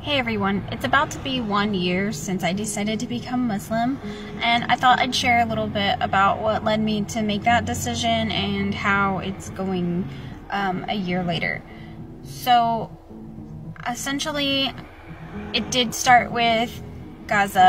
Hey everyone, it's about to be 1 year since I decided to become Muslim, and I thought I'd share a little bit about what led me to make that decision and how it's going a year later. So, essentially, it did start with Gaza.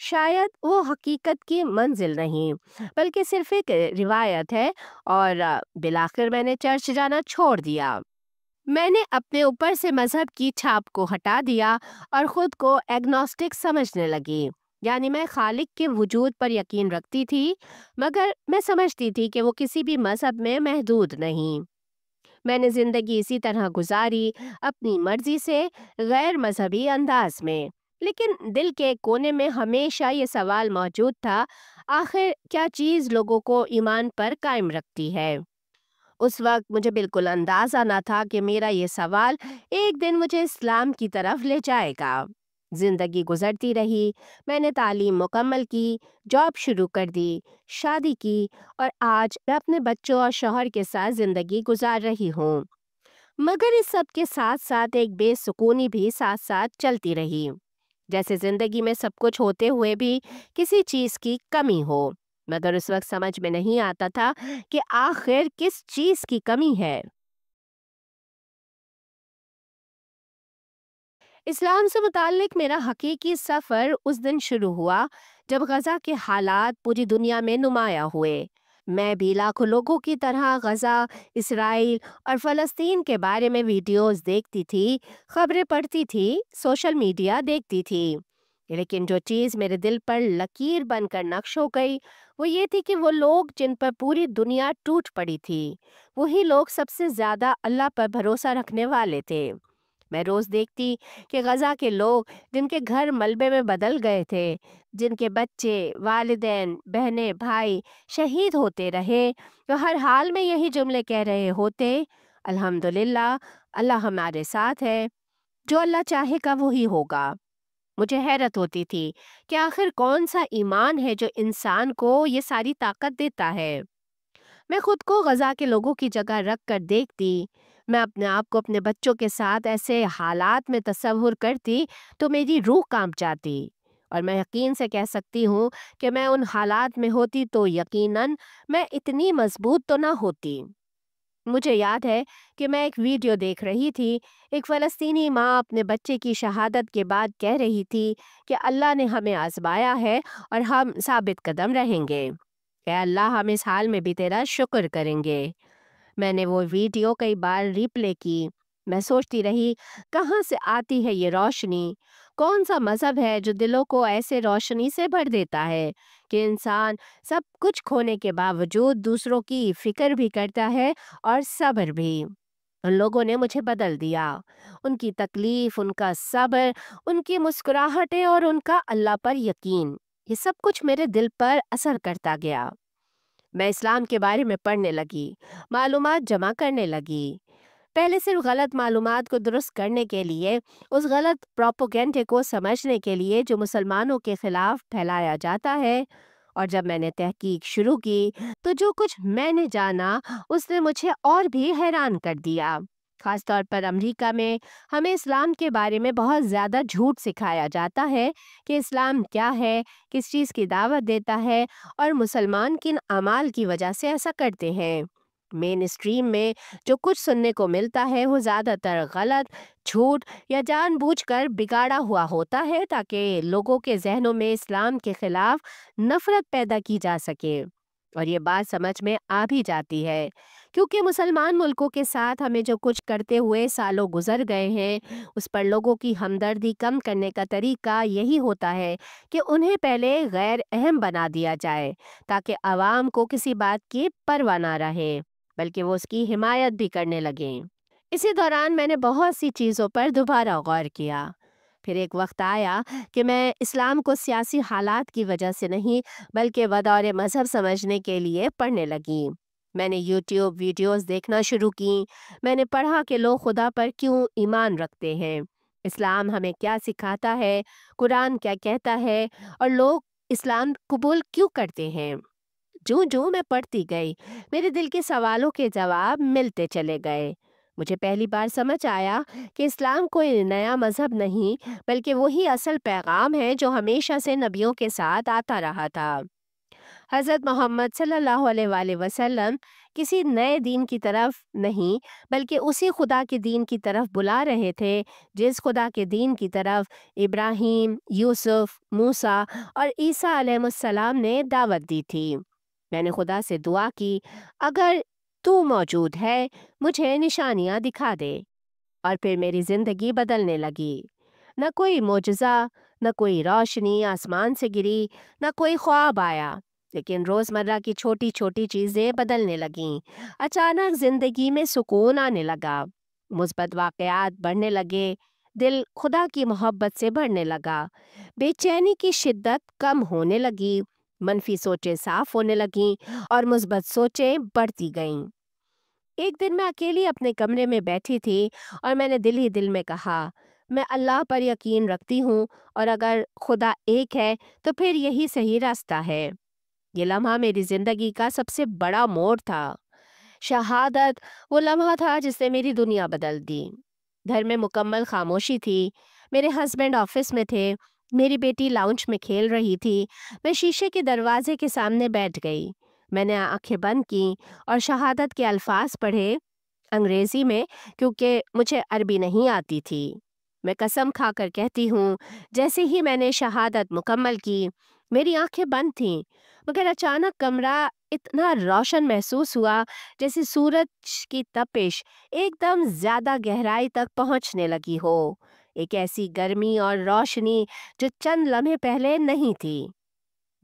شاید وہ حقیقت کی منزل نہیں بلکہ صرف ایک روایت ہے، اور بالآخر میں نے چرچ جانا چھوڑ دیا۔ میں نے اپنے اوپر سے مذہب کی چھاپ کو ہٹا دیا اور خود کو ایگنوسٹک سمجھنے لگی، یعنی میں خالق کے وجود پر یقین رکھتی تھی، مگر میں سمجھتی تھی کہ وہ کسی بھی مذہب میں محدود نہیں۔ میں نے زندگی اسی طرح گزاری، اپنی مرضی سے، غیر مذہبی انداز میں، لیکن دل کے کونے میں ہمیشہ یہ سوال موجود تھا، آخر کیا چیز لوگوں کو ایمان پر قائم رکھتی ہے؟ اس وقت مجھے بالکل اندازہ نہ تھا کہ میرا یہ سوال ایک دن مجھے اسلام کی طرف لے جائے گا۔ زندگی گزرتی رہی، میں نے تعلیم مکمل کی، جاب شروع کر دی، شادی کی، اور آج میں اپنے بچوں اور شوہر کے ساتھ زندگی گزار رہی ہوں۔ مگر اس سب کے ساتھ ساتھ ایک بے سکونی بھی ساتھ ساتھ چلتی رہی، جیسے زندگی میں سب کچھ ہوتے ہوئے بھی کسی چیز کی کمی ہو، مگر اس وقت سمجھ میں نہیں آتا تھا کہ آخر کس چیز کی کمی ہے۔ اسلام سے متعلق میرا حقیقی سفر اس دن شروع ہوا جب غزہ کے حالات پوری دنیا میں نمایاں ہوئے۔ میں بھی لاکھوں لوگوں کی طرح غزہ، اسرائیل اور فلسطین کے بارے میں ویڈیوز دیکھتی تھی، خبریں پڑھتی تھی، سوشل میڈیا دیکھتی تھی، لیکن جو چیز میرے دل پر لکیر بن کر نقش ہو گئی وہ یہ تھی کہ وہ لوگ جن پر پوری دنیا ٹوٹ پڑی تھی، وہی لوگ سب سے زیادہ اللہ پر بھروسہ رکھنے والے تھے۔ میں روز دیکھتی کہ غزہ کے لوگ جن کے گھر ملبے میں بدل گئے تھے، جن کے بچے، والدین، بہنیں، بھائی شہید ہوتے رہے، وہ ہر حال میں یہی جملے کہہ رہے ہوتے، الحمدللہ، اللہ ہمارے ساتھ ہے، جو اللہ چاہے گا وہی ہوگا۔ مجھے حیرت ہوتی تھی کہ آخر کون سا ایمان ہے جو انسان کو یہ ساری طاقت دیتا ہے۔ میں خود کو غزہ کے لوگوں کی جگہ رکھ کر دیکھتی، میں اپنے آپ کو اپنے بچوں کے ساتھ ایسے حالات میں تصور کرتی تو میری روح کانپ جاتی، اور میں یقین سے کہہ سکتی ہوں کہ میں ان حالات میں ہوتی تو یقیناً میں اتنی مضبوط تو نہ ہوتی۔ مجھے یاد ہے کہ میں ایک ویڈیو دیکھ رہی تھی، ایک فلسطینی ماں اپنے بچے کی شہادت کے بعد کہہ رہی تھی کہ اللہ نے ہمیں آزمایا ہے اور ہم ثابت قدم رہیں گے، کہ اللہ ہم اس حال میں بھی تیرا شکر کریں گے۔ میں نے وہ ویڈیو کئی بار ری پلے کی، میں سوچتی رہی کہاں سے آتی ہے یہ روشنی، کون سا مذہب ہے جو دلوں کو ایسے روشنی سے بھر دیتا ہے کہ انسان سب کچھ کھونے کے باوجود دوسروں کی فکر بھی کرتا ہے اور صبر بھی۔ ان لوگوں نے مجھے بدل دیا، ان کی تکلیف، ان کا صبر، ان کی مسکراہٹیں اور ان کا اللہ پر یقین، یہ سب کچھ میرے دل پر اثر کرتا گیا۔ میں اسلام کے بارے میں پڑھنے لگی، معلومات جمع کرنے لگی، پہلے صرف غلط معلومات کو درست کرنے کے لیے، اس غلط پروپیگنڈے کو سمجھنے کے لیے جو مسلمانوں کے خلاف پھیلایا جاتا ہے، اور جب میں نے تحقیق شروع کی تو جو کچھ میں نے جانا اس نے مجھے اور بھی حیران کر دیا۔ خاص طور پر امریکہ میں ہمیں اسلام کے بارے میں بہت زیادہ جھوٹ سکھایا جاتا ہے کہ اسلام کیا ہے، کس چیز کی دعوت دیتا ہے، اور مسلمان کن اعمال کی وجہ سے ایسا کرتے ہیں۔ مین اسٹریم میں جو کچھ سننے کو ملتا ہے وہ زیادہ تر غلط، جھوٹ یا جان بوجھ کر بگاڑا ہوا ہوتا ہے تاکہ لوگوں کے ذہنوں میں اسلام کے خلاف نفرت پیدا کی جا سکے، اور یہ بات سمجھ میں آ بھی جاتی ہے کیونکہ مسلمان ملکوں کے ساتھ ہمیں جو کچھ کرتے ہوئے سالوں گزر گئے ہیں، اس پر لوگوں کی ہمدردی کم کرنے کا طریقہ یہی ہوتا ہے کہ انہیں پہلے غیر اہم بنا دیا جائے تاکہ عوام کو کسی بات کی پرواہ نہ رہے، بلکہ وہ اس کی حمایت بھی کرنے لگیں۔ اسی دوران میں نے بہت سی چیزوں پر دوبارہ غور کیا۔ پھر ایک وقت آیا کہ میں اسلام کو سیاسی حالات کی وجہ سے نہیں بلکہ بطور مذہب سمجھنے کے لیے پڑھنے لگی۔ میں نے یوٹیوب ویڈیوز دیکھنا شروع کی، میں نے پڑھا کہ لوگ خدا پر کیوں ایمان رکھتے ہیں، اسلام ہمیں کیا سکھاتا ہے، قرآن کیا کہتا ہے، اور لوگ اسلام قبول کیوں کرتے ہیں۔ جو میں پڑھتی گئی میرے دل کے سوالوں کے جواب ملتے چلے گئے۔ مجھے پہلی بار سمجھ آیا کہ اسلام کوئی نیا مذہب نہیں بلکہ وہی اصل پیغام ہے جو ہمیشہ سے نبیوں کے ساتھ آتا رہا تھا۔ حضرت محمد صلی اللہ علیہ وآلہ وسلم کسی نئے دین کی طرف نہیں بلکہ اسی خدا کے دین کی طرف بلا رہے تھے جس خدا کے دین کی طرف ابراہیم، یوسف، موسیٰ اور عیسیٰ علیہ السلام نے دعوت دی تھی۔ میں نے خدا سے دعا کی، اگر تو موجود ہے مجھے نشانیاں دکھا دے، اور پھر میری زندگی بدلنے لگی۔ نہ کوئی معجزہ، نہ کوئی روشنی آسمان سے گری، نہ کوئی خواب آیا، لیکن روزمرہ کی چھوٹی چھوٹی چیزیں بدلنے لگیں۔ اچانک زندگی میں سکون آنے لگا، مثبت واقعات بڑھنے لگے، دل خدا کی محبت سے بھرنے لگا، بے چینی کی شدت کم ہونے لگی، منفی سوچیں صاف ہونے لگیں اور مثبت سوچیں بڑھتی گئیں۔ ایک دن میں اکیلی اپنے کمرے میں بیٹھی تھی اور میں نے دل ہی دل میں کہا، میں اللہ پر یقین رکھتی ہوں، اور اگر خدا ایک ہے تو پھر یہی صحیح راستہ ہے۔ یہ لمحہ میری زندگی کا سب سے بڑا موڑ تھا۔ شہادت وہ لمحہ تھا جس نے میری دنیا بدل دی۔ گھر میں مکمل خاموشی تھی، میرے ہسبینڈ آفس میں تھے، میری بیٹی لاؤنج میں کھیل رہی تھی۔ میں شیشے کے دروازے کے سامنے بیٹھ گئی، میں نے آنکھیں بند کیں اور شہادت کے الفاظ پڑھے انگریزی میں، کیونکہ مجھے عربی نہیں آتی تھی۔ میں قسم کھا کر کہتی ہوں، جیسے ہی میں نے شہادت مکمل کی میری آنکھیں بند تھیں، مگر اچانک کمرہ اتنا روشن محسوس ہوا جیسے سورج کی تپش ایک دم زیادہ گہرائی تک پہنچنے لگی ہو، ایک ایسی گرمی اور روشنی جو چند لمحے پہلے نہیں تھی۔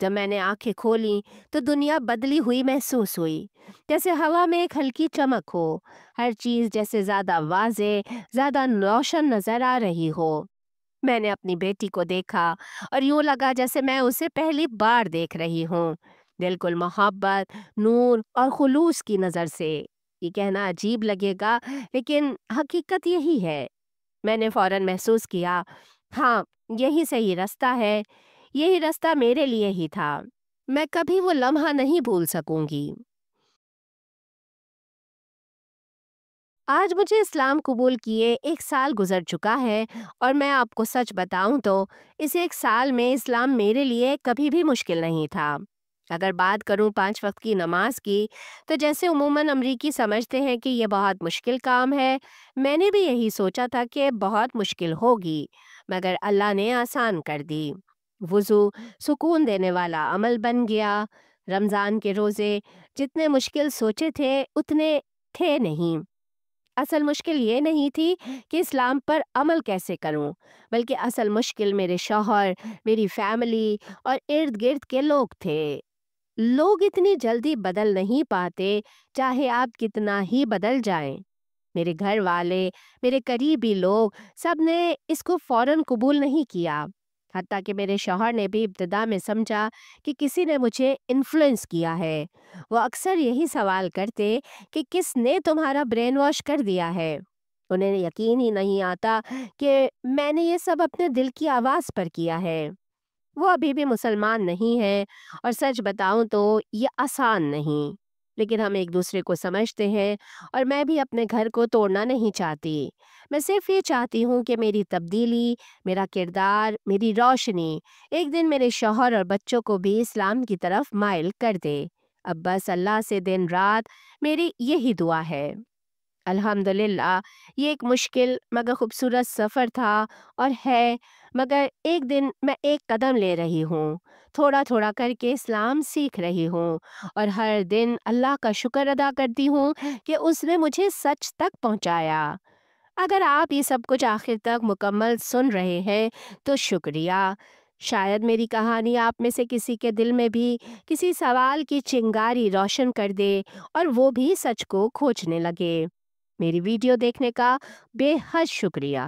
جب میں نے آنکھیں کھولیں تو دنیا بدلی ہوئی محسوس ہوئی، جیسے ہوا میں ایک ہلکی چمک ہو، ہر چیز جیسے زیادہ واضح، زیادہ روشن نظر آ رہی ہو۔ میں نے اپنی بیٹی کو دیکھا اور یوں لگا جیسے میں اسے پہلی بار دیکھ رہی ہوں، بالکل محبت، نور اور خلوص کی نظر سے۔ یہ کہنا عجیب لگے گا لیکن حقیقت یہی ہے۔ میں نے فوراً محسوس کیا، ہاں یہی صحیح رستہ ہے، یہی رستہ میرے لیے ہی تھا۔ میں کبھی وہ لمحہ نہیں بھول سکوں گی۔ آج مجھے اسلام قبول کیے 1 سال گزر چکا ہے، اور میں آپ کو سچ بتاؤں تو اس 1 سال میں اسلام میرے لیے کبھی بھی مشکل نہیں تھا۔ اگر بات کروں 5 وقت کی نماز کی تو جیسے عموماً امریکی سمجھتے ہیں کہ یہ بہت مشکل کام ہے، میں نے بھی یہی سوچا تھا کہ بہت مشکل ہوگی، مگر اللہ نے آسان کر دی۔ وضو سکون دینے والا عمل بن گیا۔ رمضان کے روزے جتنے مشکل سوچے تھے اتنے تھے نہیں۔ اصل مشکل یہ نہیں تھی کہ اسلام پر عمل کیسے کروں، بلکہ اصل مشکل میرے شوہر، میری فیملی اور ارد گرد کے لوگ تھے۔ لوگ اتنی جلدی بدل نہیں پاتے، چاہے آپ کتنا ہی بدل جائیں۔ میرے گھر والے، میرے قریبی لوگ، سب نے اس کو فوراً قبول نہیں کیا، حتیٰ کہ میرے شوہر نے بھی ابتدا میں سمجھا کہ کسی نے مجھے انفلوئنس کیا ہے۔ وہ اکثر یہی سوال کرتے کہ کس نے تمہارا برین واش کر دیا ہے۔ انہیں یقین ہی نہیں آتا کہ میں نے یہ سب اپنے دل کی آواز پر کیا ہے۔ وہ ابھی بھی مسلمان نہیں ہیں، اور سچ بتاؤں تو یہ آسان نہیں، لیکن ہم ایک دوسرے کو سمجھتے ہیں، اور میں بھی اپنے گھر کو توڑنا نہیں چاہتی۔ میں صرف یہ چاہتی ہوں کہ میری تبدیلی، میرا کردار، میری روشنی ایک دن میرے شوہر اور بچوں کو بھی اسلام کی طرف مائل کر دے۔ اب بس اللہ سے دن رات میری یہی دعا ہے۔ الحمدللہ یہ ایک مشکل مگر خوبصورت سفر تھا اور ہے، مگر ایک دن میں ایک قدم لے رہی ہوں، تھوڑا تھوڑا کر کے اسلام سیکھ رہی ہوں، اور ہر دن اللہ کا شکر ادا کرتی ہوں کہ اس نے مجھے سچ تک پہنچایا۔ اگر آپ یہ سب کچھ آخر تک مکمل سن رہے ہیں تو شکریہ۔ شاید میری کہانی آپ میں سے کسی کے دل میں بھی کسی سوال کی چنگاری روشن کر دے اور وہ بھی سچ کو کھوجنے لگے۔ میری ویڈیو دیکھنے کا بے حد شکریہ۔